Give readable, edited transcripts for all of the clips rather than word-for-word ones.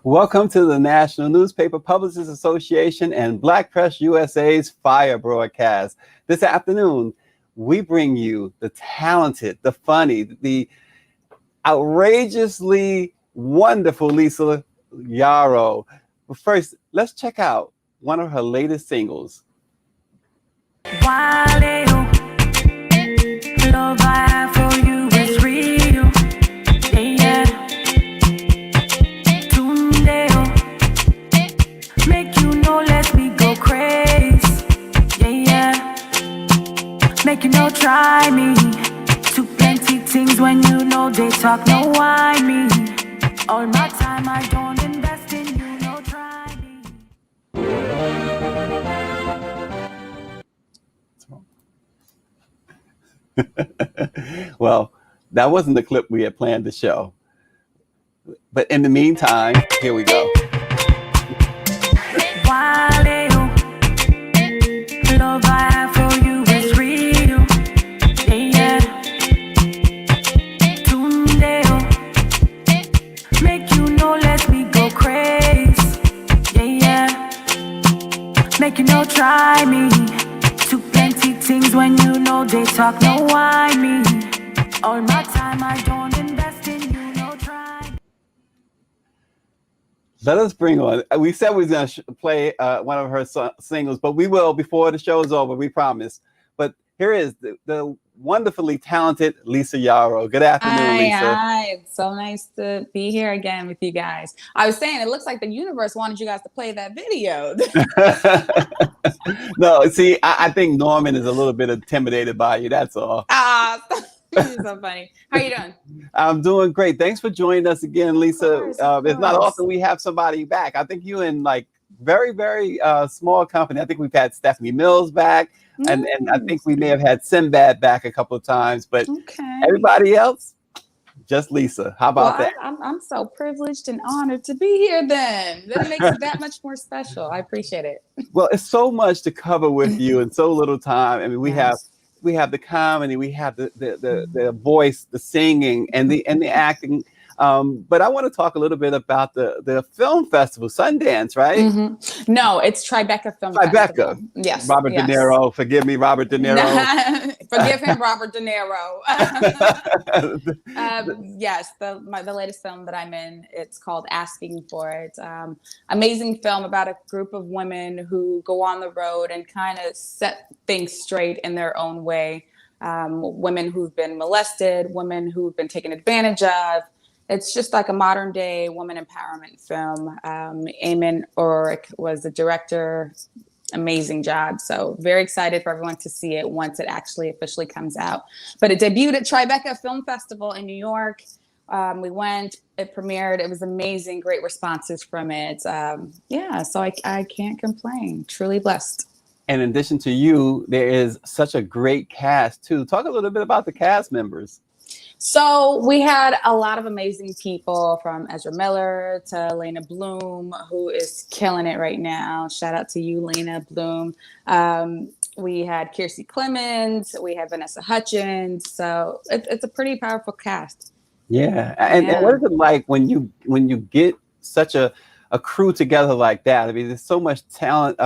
Welcome to the National Newspaper Publishers Association and Black Press USA's Fire broadcast. This afternoon, we bring you the talented, the funny, the outrageously wonderful Lisa Yaro. But first, let's check out one of her latest singles. Love I have for you is real. Yeah, Tundeo. Make you know, let me go crazy. Yeah. Make you know, try me. Too plenty things when you know they talk, no why me. All my time I don't invest in you, no try me. Well, that wasn't the clip we had planned to show. But in the meantime, here we go. Love I have for you is real. Yeah. Tundeo. Make you know, let me go crazy. Yeah. Make you know, try me. Too plenty things when you know they talk, no why me. All my time I don't invest in you, no try. Let us bring on. We said we were going to play one of her singles, but we will before the show is over, we promise. But here is the wonderfully talented Lisa Yaro. Good afternoon, Lisa. Hi, it's so nice to be here again with you guys. I was saying, it looks like the universe wanted you guys to play that video. No, see, I think Norman is a little bit intimidated by you, that's all. You're so funny. How are you doing? I'm doing great. Thanks for joining us again, Lisa. Of It's not course. often we have somebody back. I think you in like very, very small company. I think we've had Stephanie Mills back, and I think we may have had Sinbad back a couple of times, but Okay. everybody else, just Lisa. How about that? I'm so privileged and honored to be here then. That makes it that much more special. I appreciate it. Well, it's so much to cover with you in so little time. I mean, we Yes. have the comedy, we have the voice, the singing, and the acting. But I want to talk a little bit about the film festival, Sundance, right? Mm-hmm. No, it's Tribeca Film Festival. Tribeca. Yes. Robert De Niro. Forgive me, Robert De Niro. Forgive him, Robert De Niro. Yes, the latest film that I'm in, it's called Asking for It. Amazing film about a group of women who go on the road and kind of set things straight in their own way. Women who've been molested, women who've been taken advantage of. It's just like a modern day woman empowerment film. Eamon Ulrich was the director. Amazing job. So very excited for everyone to see it once it actually officially comes out. But it debuted at Tribeca Film Festival in New York. We went, it premiered. It was amazing, great responses from it. So I can't complain. Truly blessed. And in addition to you, there is such a great cast too. Talk a little bit about the cast members. So we had a lot of amazing people, from Ezra Miller to Leyna Bloom, who is killing it right now. Shout out to you, Leyna Bloom. We had Kiersey Clemons. We had Vanessa Hudgens. So it's a pretty powerful cast. Yeah. And what is it like when you get such a crew together like that? I mean, there's so much talent.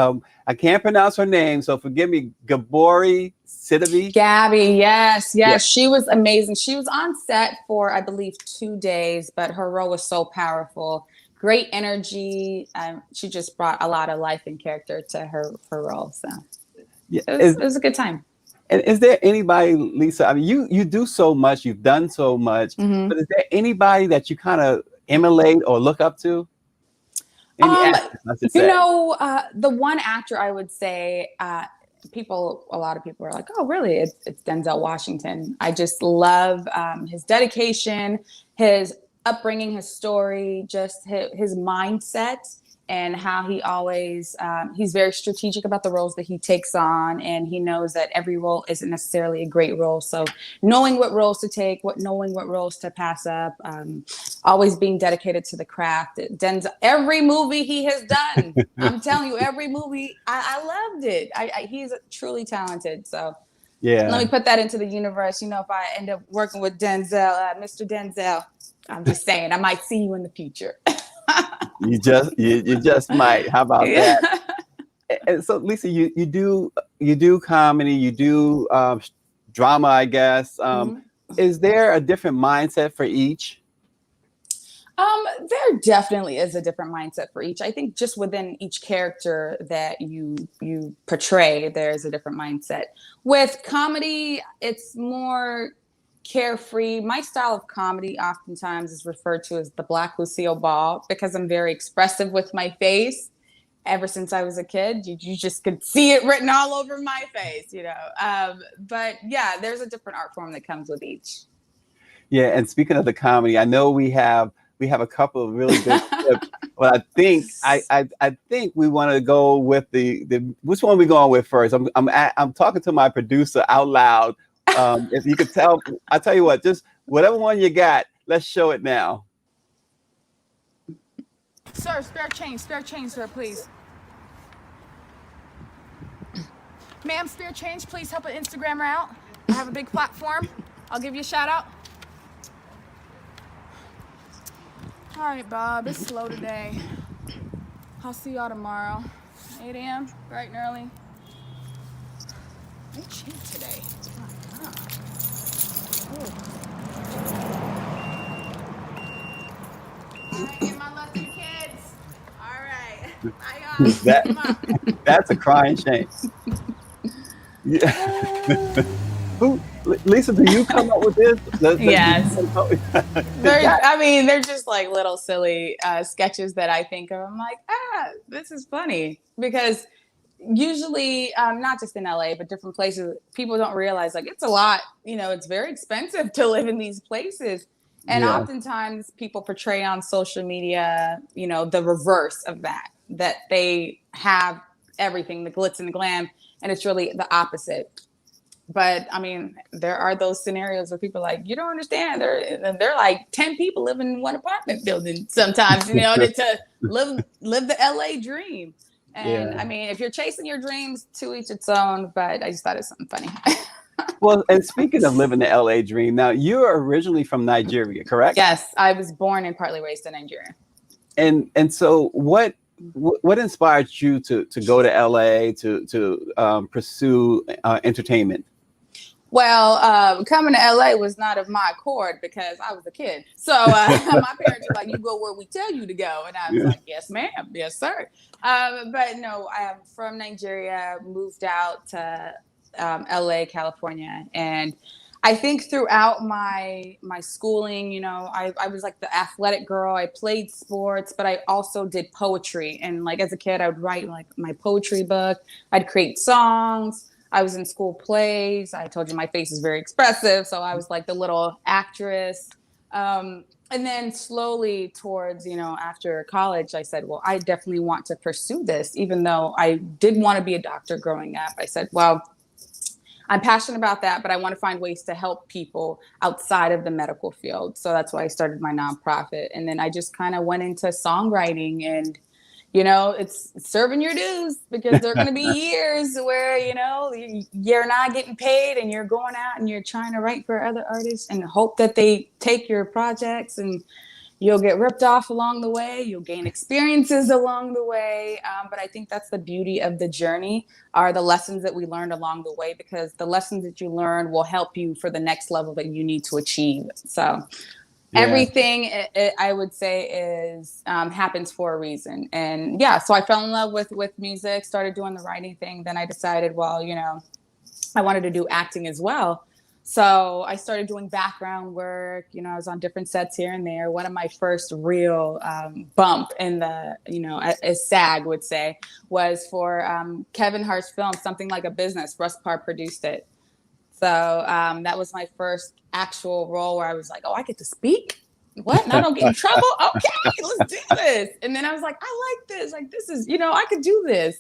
I can't pronounce her name, so forgive me. Gabourey Sidibe. Gabby, yes. She was amazing. She was on set for, I believe, 2 days, but her role was so powerful. Great energy. She just brought a lot of life and character to her role. So Yeah. it was a good time. And is there anybody, Lisa? I mean, you do so much. You've done so much. Mm-hmm. But is there anybody that you kind of emulate or look up to? Actress, I should say. The one actor I would say, a lot of people are like, oh, really? It's Denzel Washington. I just love his dedication, his upbringing, his story, just his mindset, and how he always, he's very strategic about the roles that he takes on. And he knows that every role isn't necessarily a great role. So knowing what roles to take, knowing what roles to pass up, always being dedicated to the craft. Denzel, every movie he has done, I'm telling you, every movie, I loved it. He's truly talented. So yeah, let me put that into the universe. If I end up working with Denzel, Mr. Denzel, I'm just saying, I might see you in the future. You just might. How about Yeah. that? And so, Lisa, you do comedy, you do drama, I guess. Is there a different mindset for each? There definitely is a different mindset for each. I think just within each character that you portray, there's a different mindset. With comedy, it's more carefree. My style of comedy oftentimes is referred to as the Black Lucille Ball because I'm very expressive with my face. Ever since I was a kid, you just could see it written all over my face, you know. But yeah, there's a different art form that comes with each. Yeah, and speaking of the comedy, I know we have a couple of really good tips. But I think we want to go with the which one are we going with first? I'm talking to my producer out loud. If you could tell, I'll tell you what, just whatever one you got, let's show it now. Sir, spare change, sir, please. Ma'am, spare change, please help an Instagrammer out. I have a big platform. I'll give you a shout out. All right, Bob, it's slow today. I'll see y'all tomorrow. 8 a.m., bright and early. They cheap today. Oh my God. All right, get my lucky kids. All right. Bye, y'all. That's a crying shame. Yeah. Lisa, do you come up with this? Yes. They're just like little silly sketches that I think of. I'm like, this is funny because usually, not just in LA, but different places, people don't realize like it's a lot, you know, it's very expensive to live in these places. And oftentimes people portray on social media, you know, the reverse of that they have everything, the glitz and the glam, and it's really the opposite. But I mean, there are those scenarios where people are like, you don't understand. They're like 10 people live in one apartment building sometimes, you know, to live the LA dream. And I mean, if you're chasing your dreams, to each its own, but I just thought it was something funny. Well, and speaking of living the LA dream, now you're originally from Nigeria, correct? Yes, I was born and partly raised in Nigeria. And so what inspired you to go to LA to pursue entertainment? Well, coming to LA was not of my accord because I was a kid. So my parents were like, you go where we tell you to go. And I was like, yes, ma'am. Yes, sir. But no, I'm from Nigeria, moved out to LA, California. And I think throughout my schooling, you know, I was like the athletic girl. I played sports, but I also did poetry. And like as a kid, I would write like my poetry book. I'd create songs. I was in school plays. I told you my face is very expressive. So I was like the little actress. And then slowly towards, you know, after college, I said, well, I definitely want to pursue this, even though I did want to be a doctor growing up. I said, well, I'm passionate about that, but I want to find ways to help people outside of the medical field. So that's why I started my nonprofit. And then I just kind of went into songwriting and, you know, it's serving your dues because there are going to be years where, you know, you're not getting paid and you're going out and you're trying to write for other artists and hope that they take your projects and you'll get ripped off along the way. You'll gain experiences along the way. But I think that's the beauty of the journey are the lessons that we learned along the way, because the lessons that you learn will help you for the next level that you need to achieve. So everything I would say is happens for a reason. And so I fell in love with music, started doing the writing thing. Then I decided, well, you know, I wanted to do acting as well. So I started doing background work. You know, I was on different sets here and there. One of my first real bump in the, you know, as SAG would say, was for Kevin Hart's film, Something Like a Business. Russ Parr produced it. So that was my first actual role where I was like, oh, I get to speak? What? And I don't get in trouble? Okay, let's do this. And then I was like, I like this. Like, this is, you know, I could do this.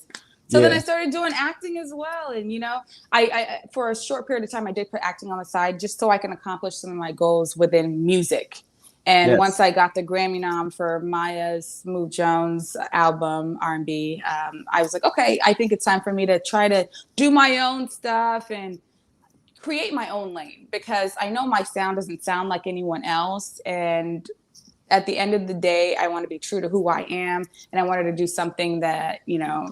So then I started doing acting as well. And, you know, I for a short period of time, I did put acting on the side just so I can accomplish some of my goals within music. And once I got the Grammy nom for Maya's Smooth Jones album, R&B, I was like, okay, I think it's time for me to try to do my own stuff and create my own lane, because I know my sound doesn't sound like anyone else. And at the end of the day, I want to be true to who I am. And I wanted to do something that,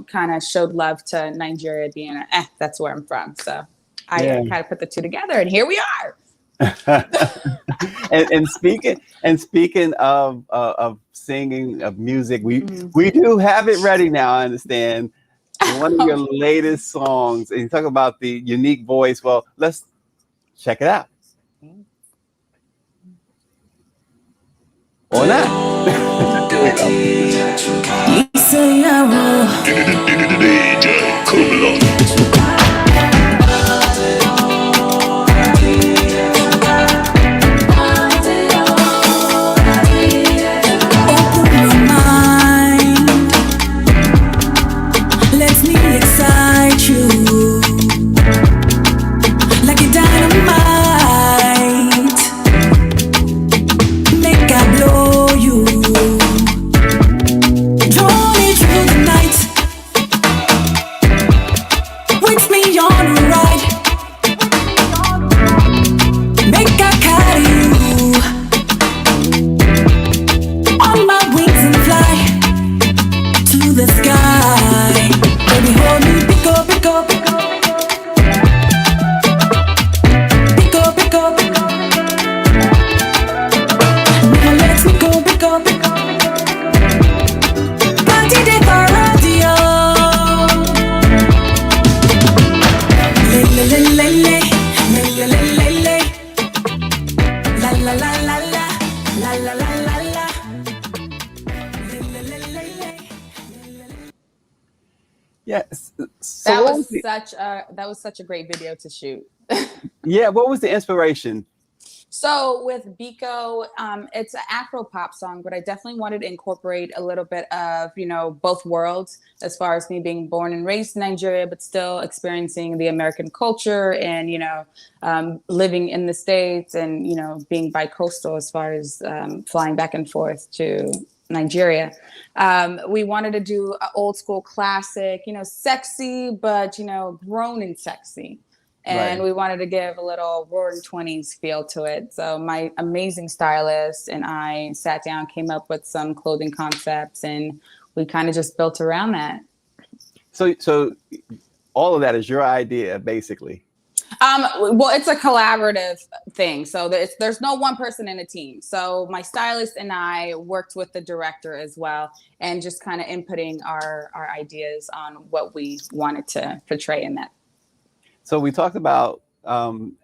kind of showed love to Nigeria being, that's where I'm from. So I kind of put the two together, and here we are. and speaking of singing, of music, we do have it ready now. I understand one of your latest songs, and you talk about the unique voice. Well, let's check it out. Or not. Here we go. Yes. So that was such a great video to shoot. Yeah. What was the inspiration? So with Biko, it's an Afro pop song, but I definitely wanted to incorporate a little bit of, both worlds, as far as me being born and raised in Nigeria, but still experiencing the American culture and, living in the States and, being bi-coastal as far as flying back and forth to Nigeria. We wanted to do an old school classic, sexy, but, grown and sexy. And we wanted to give a little roaring 20s feel to it. So my amazing stylist and I sat down, came up with some clothing concepts, and we kind of just built around that. So all of that is your idea, basically. Well, it's a collaborative thing. So there's no one person in a team. So my stylist and I worked with the director as well, and just kind of inputting our ideas on what we wanted to portray in that. So we talked about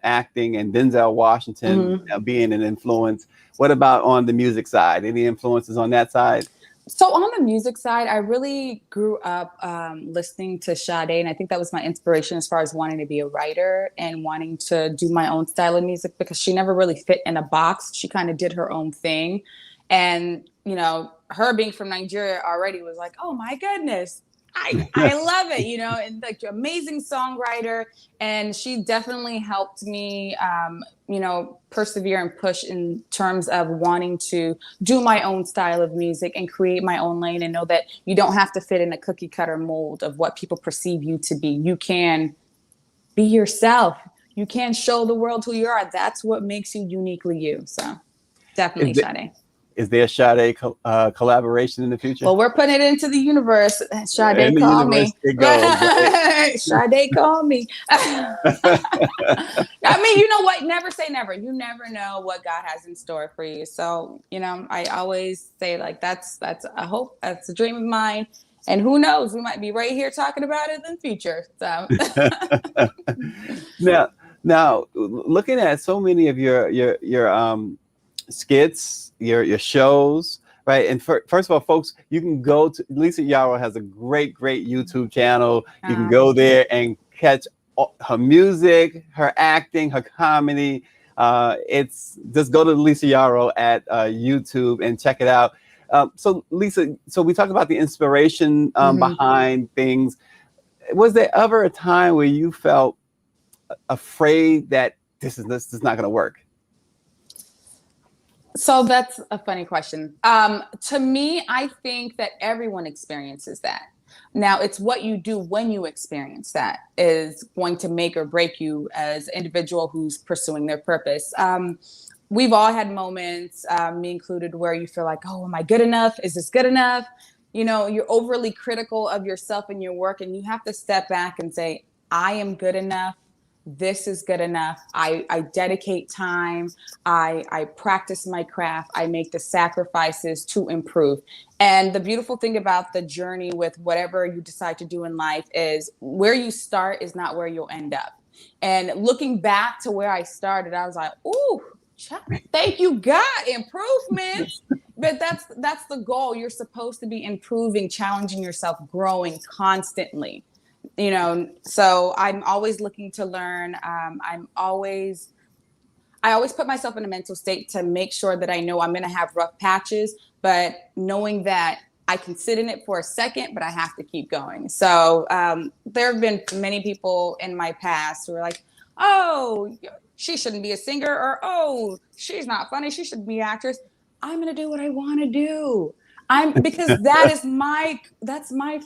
acting and Denzel Washington being an influence. What about on the music side? Any influences on that side? So on the music side, I really grew up listening to Sade, and I think that was my inspiration as far as wanting to be a writer and wanting to do my own style of music, because she never really fit in a box. She kind of did her own thing. And, her being from Nigeria already was like, oh my goodness, I love it, and like amazing songwriter. And she definitely helped me, persevere and push in terms of wanting to do my own style of music and create my own lane, and know that you don't have to fit in a cookie cutter mold of what people perceive you to be. You can be yourself. You can show the world who you are. That's what makes you uniquely you. So definitely Sade. Is there a Sade collaboration in the future? Well, we're putting it into the universe. Sade, call me. Sade, call me. I mean, you know what? Never say never. You never know what God has in store for you. So, I always say, like, that's a hope. That's a dream of mine. And who knows? We might be right here talking about it in the future. So now, looking at so many of your skits, your shows, right? And first of all, folks, you can go to Lisa Yaro has a great YouTube channel. You can go there and catch her music, her acting, her comedy. It's just go to Lisa Yaro at YouTube and check it out. So Lisa, we talked about the inspiration behind things. Was there ever a time where you felt afraid that this is not going to work? So that's a funny question. To me, I think that everyone experiences that. Now, it's what you do when you experience that is going to make or break you as an individual who's pursuing their purpose. we've all had moments, me included, where you feel like, oh, am I good enough? Is this good enough? You know, you're overly critical of yourself and your work, and you have to step back and say, I am good enough. This is good enough. I dedicate time. I practice my craft. I make the sacrifices to improve. And the beautiful thing about the journey with whatever you decide to do in life is where you start is not where you'll end up. And looking back to where I started, I was like, ooh, thank you, God, improvements. But that's the goal. You're supposed to be improving, challenging yourself, growing constantly. You know, so I'm always looking to learn. I always put myself in a mental state to make sure that I know I'm going to have rough patches, but knowing that I can sit in it for a second, but I have to keep going. So there have been many people in my past who are like, oh, she shouldn't be a singer, or, oh, she's not funny, she should be an actress. I'm going to do what I want to do. Because that's my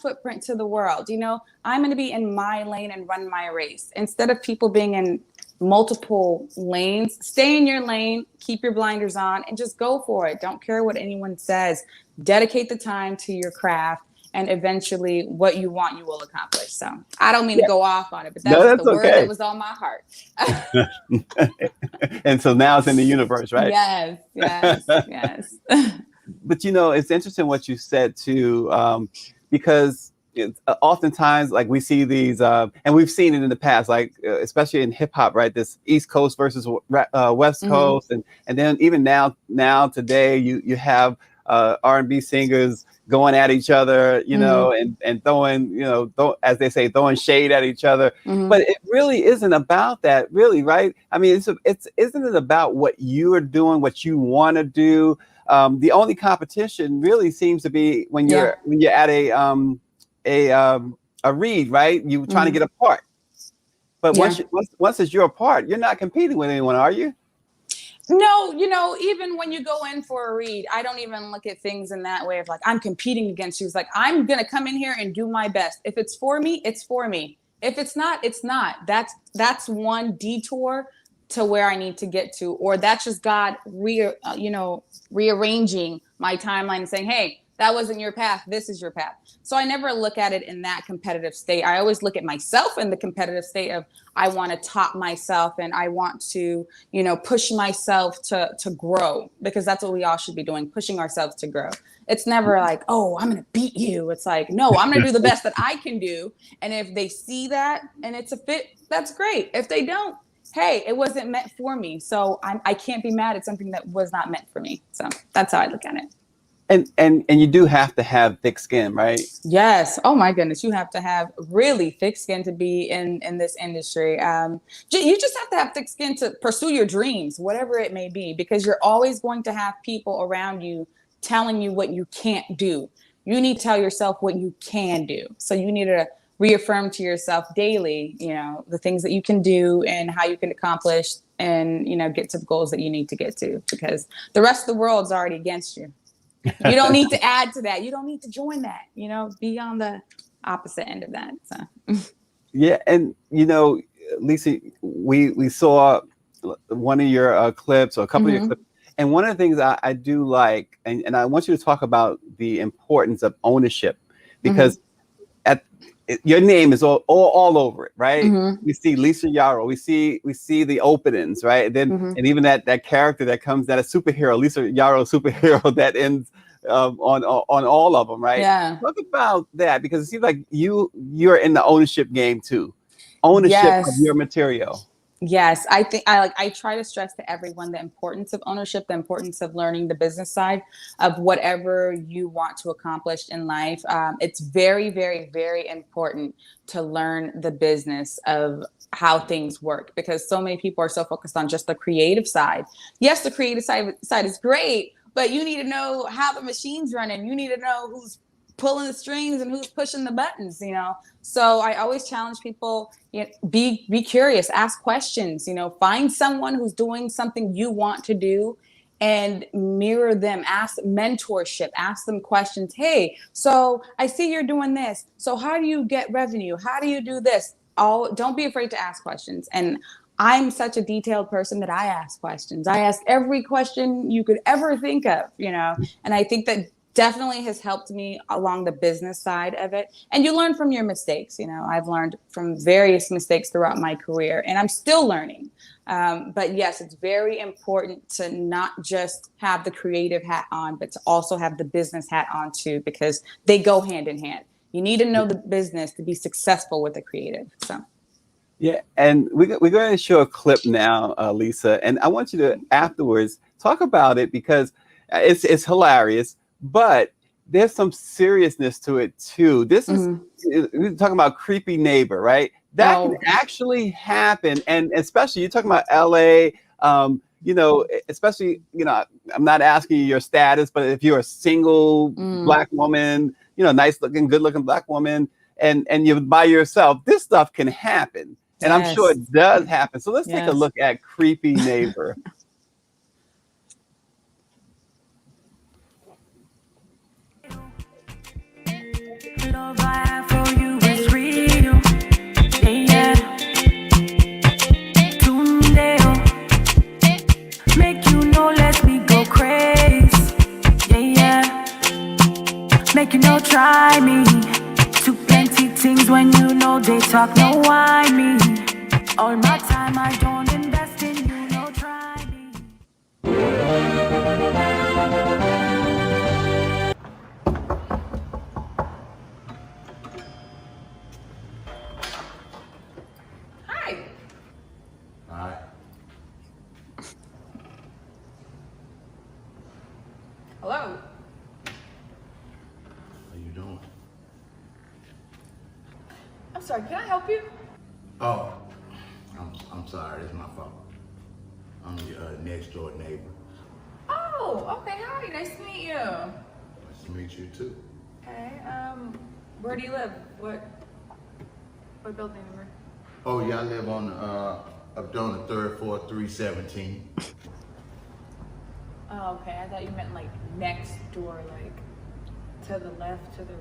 footprint to the world. You know, I'm going to be in my lane and run my race. Instead of people being in multiple lanes, stay in your lane, keep your blinders on, and just go for it. Don't care what anyone says. Dedicate the time to your craft, and eventually what you want, you will accomplish. So I don't mean to go off on it, but that's the word that was on my heart. And so now it's in the universe, right? Yes. But, you know, it's interesting what you said too, because oftentimes, like, we see these, and we've seen it in the past, like, especially in hip hop, right? This East Coast versus West Coast. And then even now today, you have R&B singers going at each other, you know, and throwing, you know, as they say, throwing shade at each other. But it really isn't about that, really, right? I mean, isn't it about what you are doing, what you want to do? The only competition really seems to be when you're at a read, right? You trying to get a part. But once it's your part, you're not competing with anyone, are you? No, you know, even when you go in for a read, I don't even look at things in that way of like, I'm competing against you. It's like, I'm going to come in here and do my best. If it's for me, it's for me. If it's not, it's not. That's one detour to where I need to get to, or that's just God rearranging my timeline and saying, hey, that wasn't your path. This is your path. So I never look at it in that competitive state. I always look at myself in the competitive state of, I want to top myself, and I want to, you know, push myself to grow, because that's what we all should be doing, pushing ourselves to grow. It's never like, oh, I'm going to beat you. It's like, no, I'm going to do the best that I can do. And if they see that and it's a fit, that's great. If they don't, hey, it wasn't meant for me. So I can't be mad at something that was not meant for me. So that's how I look at it. And you do have to have thick skin, right? Yes. Oh my goodness. You have to have really thick skin to be in this industry. You just have to have thick skin to pursue your dreams, whatever it may be, because you're always going to have people around you telling you what you can't do. You need to tell yourself what you can do. So you need to reaffirm to yourself daily, you know, the things that you can do and how you can accomplish and, you know, get to the goals that you need to get to, because the rest of the world's already against you. You don't need to add to that. You don't need to join that, you know, be on the opposite end of that. So. Yeah. And, you know, Lisa, we saw one of your clips, or a couple of your clips. And one of the things I do like, and I want you to talk about the importance of ownership, because your name is all over it, right? We see Lisa Yaro, we see the openings, right? And then and even that character that comes, that a superhero, Lisa Yaro superhero, that ends on all of them, right? Yeah. Talk about that, because it seems like you're in the ownership game too. Ownership of your material. Yes, I think I try to stress to everyone the importance of ownership, the importance of learning the business side of whatever you want to accomplish in life. It's very, very, very important to learn the business of how things work, because so many people are so focused on just the creative side. Yes, the creative side is great, but you need to know how the machine's running. You need to know who's pulling the strings and who's pushing the buttons, you know? So I always challenge people, you know, be curious, ask questions, you know, find someone who's doing something you want to do and mirror them, ask mentorship, ask them questions. Hey, so I see you're doing this. So how do you get revenue? How do you do this? Don't be afraid to ask questions. And I'm such a detailed person that I ask questions. I ask every question you could ever think of, you know, and I think that definitely has helped me along the business side of it. And you learn from your mistakes. You know, I've learned from various mistakes throughout my career, and I'm still learning. But yes, it's very important to not just have the creative hat on, but to also have the business hat on too, because they go hand in hand. You need to know the business to be successful with the creative. So. Yeah, and we're going to show a clip now, Lisa, and I want you to afterwards talk about it because it's hilarious, but there's some seriousness to it too. This is we're talking about creepy neighbor, right? That can actually happen, and especially you're talking about LA. You know, especially, you know, I'm not asking you your status, but if you're a single Black woman, you know, nice looking, good looking Black woman, and you're by yourself, this stuff can happen. And I'm sure it does happen. So let's take a look at Creepy Neighbor. Love I have for you is real. Yeah, Tunde, make you know, let me go crazy. Yeah, make you know, try me. Too plenty things when you know they talk, no why me. All my time I don't invest in you, no try me. Hi. Hi. Hello. How you doing? I'm sorry, can I help you? Oh, I'm sorry. It's my fault. I'm your next door neighbor. Oh, okay. Hi. Nice to meet you. Nice to meet you too. Okay. Where do you live? What building number? Oh yeah, I live on up on the third floor, 317. Oh, okay. I thought you meant like next door, like to the left, to the.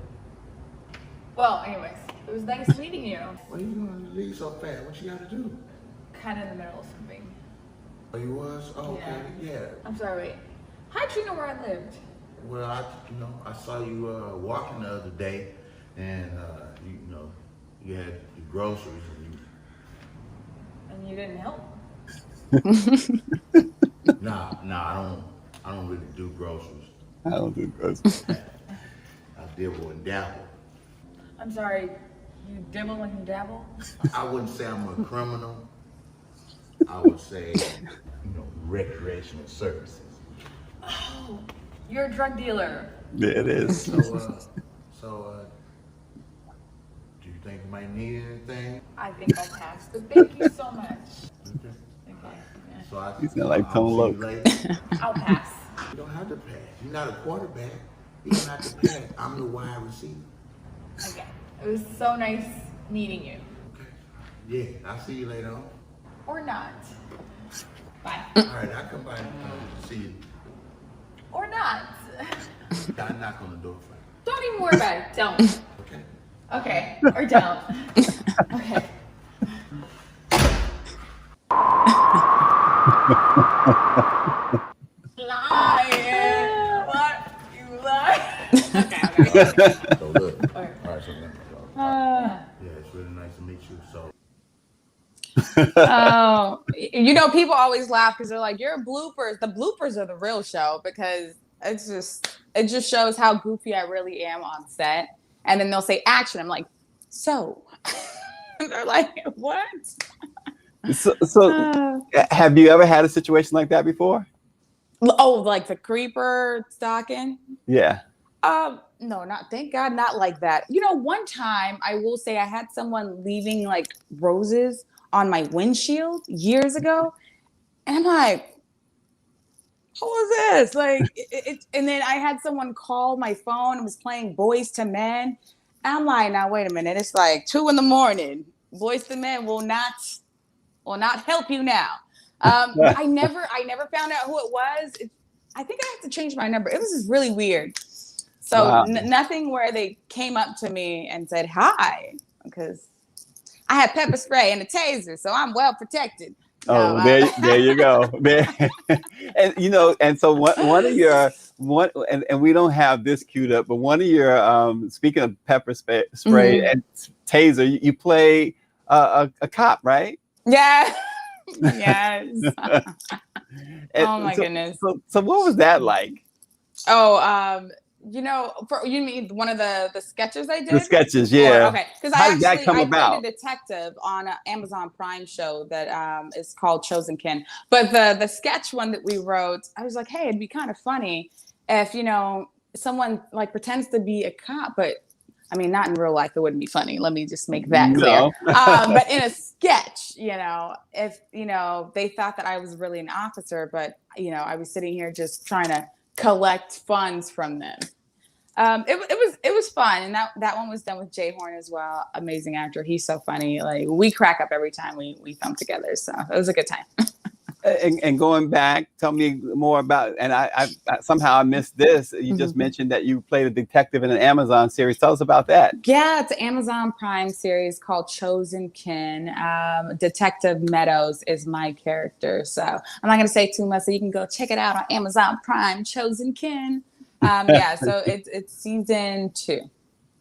Well, anyways, it was nice meeting you. Why you gonna leave so fast? What you gotta do? Kind of in the middle of something. Oh, you was? Oh, okay, yeah. I'm sorry. Wait. How'd you know where I lived? Well, I saw you walking the other day, and you had your groceries, And you didn't help. Nah, I don't really do groceries. I don't do groceries. I dibble and dabble. I'm sorry. You dibble and you dabble? I wouldn't say I'm a criminal. I would say, recreational services. Oh, you're a drug dealer. Yeah, it is. So, do you think you might need anything? I think I'll pass, but thank you so much. Okay. Yeah. So He's not like Tone I'll see Loc. you later. I'll pass. You don't have to pass. You're not a quarterback. You don't have to pass. I'm the wide receiver. Okay. It was so nice meeting you. Okay. Yeah, I'll see you later on. Or not. Bye. All right, I'll come by and see you. Or not. I'll knock on the door for you. Don't even worry about it. Don't. Okay. Okay. Or don't. Okay. Lying. What? You lie? Okay. So look. All right, so let me go. Yeah, it's really nice to meet you. So. Oh, you know, people always laugh because they're like, "Your bloopers." The bloopers are the real show because it just shows how goofy I really am on set. And then they'll say action. I'm like, so. And they're like, what? So have you ever had a situation like that before? Oh, like the creeper stalking? Yeah. No, thank God, not like that. You know, one time I will say I had someone leaving like roses on my windshield years ago. And I'm like, who is this? Like, and then I had someone call my phone and was playing Boys to Men. And I'm like, now wait a minute. It's like 2 a.m. Boys to Men will not help you now. I never found out who it was. I think I have to change my number. It was just really weird. So wow. Nothing where they came up to me and said hi, because I had pepper spray and a taser, so I'm well protected. Oh, No, there you go. There, and you know, and so one of your and we don't have this queued up, but one of your speaking of pepper spray and taser, you play a cop, right? Yeah. Yes. And Oh my goodness. So what was that like? Oh, you know, you mean one of the sketches I did? The sketches, yeah. Okay, because How did that come I about? played a detective on an Amazon Prime show that is called Chosen Kin. But the sketch one that we wrote, I was like, hey, it'd be kind of funny if, you know, someone like pretends to be a cop, but I mean, not in real life, it wouldn't be funny. Let me just make that clear. But in a sketch, you know, if, you know, they thought that I was really an officer, but, you know, I was sitting here just trying to collect funds from them. It was fun. And that one was done with Jay Horn as well. Amazing actor. He's so funny. Like, we crack up every time we film together. So it was a good time. And going back, tell me more about, and I somehow I missed this. You just mentioned that you played a detective in an Amazon series. Tell us about that. Yeah, it's an Amazon Prime series called Chosen Kin. Detective Meadows is my character. So I'm not going to say too much, so you can go check it out on Amazon Prime, Chosen Kin. Yeah, so it's season 2.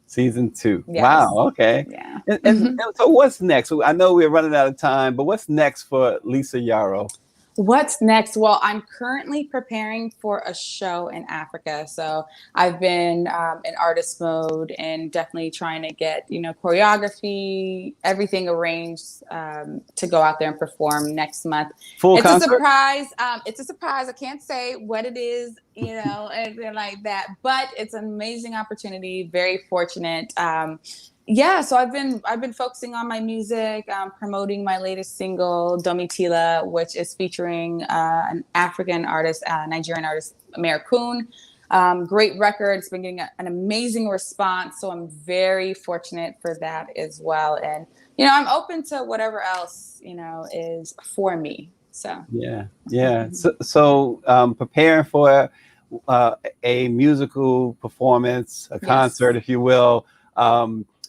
Season 2. Yes. Wow. Okay. Yeah. And so what's next? I know we're running out of time, but what's next for Lisa Yaro? What's next? Well, I'm currently preparing for a show in Africa. So I've been in artist mode and definitely trying to get, you know, choreography, everything arranged to go out there and perform next month. Full concert? A surprise. It's a surprise. I can't say what it is, you know, anything like that. But it's an amazing opportunity. Very fortunate. Yeah, so I've been focusing on my music, promoting my latest single, Domitila, which is featuring an African artist, Nigerian artist, Americoon. Great record. It's been getting an amazing response, so I'm very fortunate for that as well. And you know, I'm open to whatever else, you know, is for me. So yeah. So preparing for a musical performance, a concert, if you will.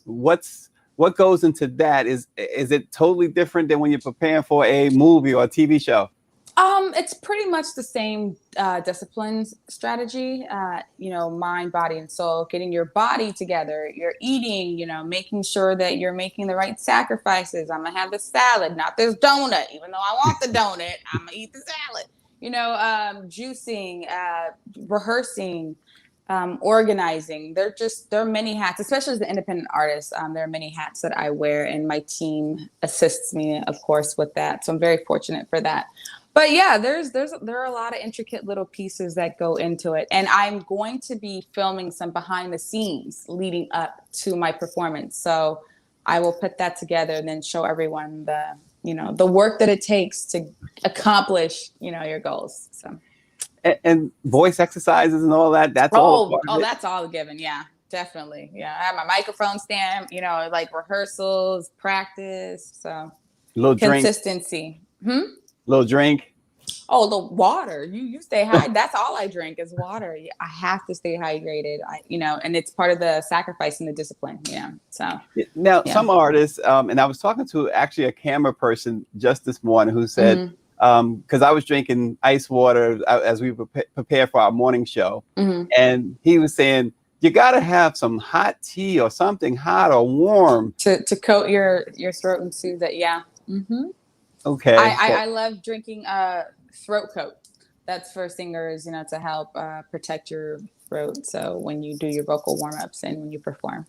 What goes into that? Is it totally different than when you're preparing for a movie or a TV show? It's pretty much the same disciplines strategy, you know, mind, body, and soul, getting your body together, you're eating, you know, making sure that you're making the right sacrifices. I'm gonna have the salad, not this donut, even though I want the donut, I'm gonna eat the salad, you know, juicing, rehearsing, organizing. There are many hats, especially as an independent artist. There are many hats that I wear, and my team assists me, of course, with that. So I'm very fortunate for that. But yeah, there are a lot of intricate little pieces that go into it. And I'm going to be filming some behind the scenes leading up to my performance. So I will put that together and then show everyone the work that it takes to accomplish, you know, your goals. So. And voice exercises and all that. That's all. That's all given. Yeah, definitely. Yeah, I have my microphone stand. You know, like rehearsals, practice. So little consistency. Little drink. Oh, the water. You stay high. That's all I drink is water. I have to stay hydrated. And it's part of the sacrifice and the discipline. Yeah. So now some artists, and I was talking to actually a camera person just this morning who said. Because I was drinking ice water as we prepare for our morning show. And he was saying, you got to have some hot tea or something hot or warm. To coat your throat and soothe it. Yeah. Okay. I love drinking throat coat. That's for singers, you know, to help protect your throat. So when you do your vocal warm-ups and when you perform.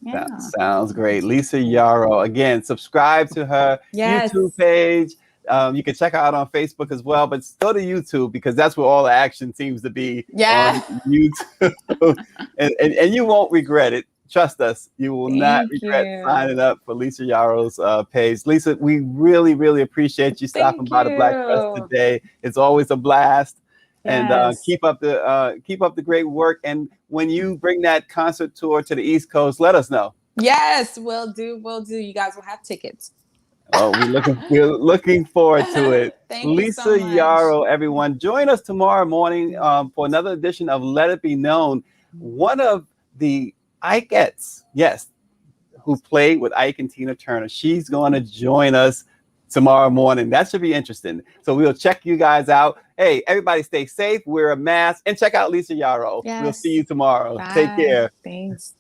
Yeah. That sounds great. Lisa Yaro. Again, subscribe to her YouTube page. You can check her out on Facebook as well, but go to YouTube because that's where all the action seems to be on YouTube. and you won't regret it. Trust us, you will not regret signing up for Lisa Yaro's page. Lisa, we really, really appreciate you stopping by the Black Press today. It's always a blast. And keep up the great work. And when you bring that concert tour to the East Coast, let us know. Yes, we'll do. You guys will have tickets. Oh, we're looking forward to it. Thank Lisa you so much. Yaro, everyone. Join us tomorrow morning for another edition of Let It Be Known. One of the Ikeettes, yes, who played with Ike and Tina Turner. She's going to join us tomorrow morning. That should be interesting. So we'll check you guys out. Hey, everybody stay safe, wear a mask, and check out Lisa Yaro. Yes. We'll see you tomorrow. Bye. Take care. Thanks.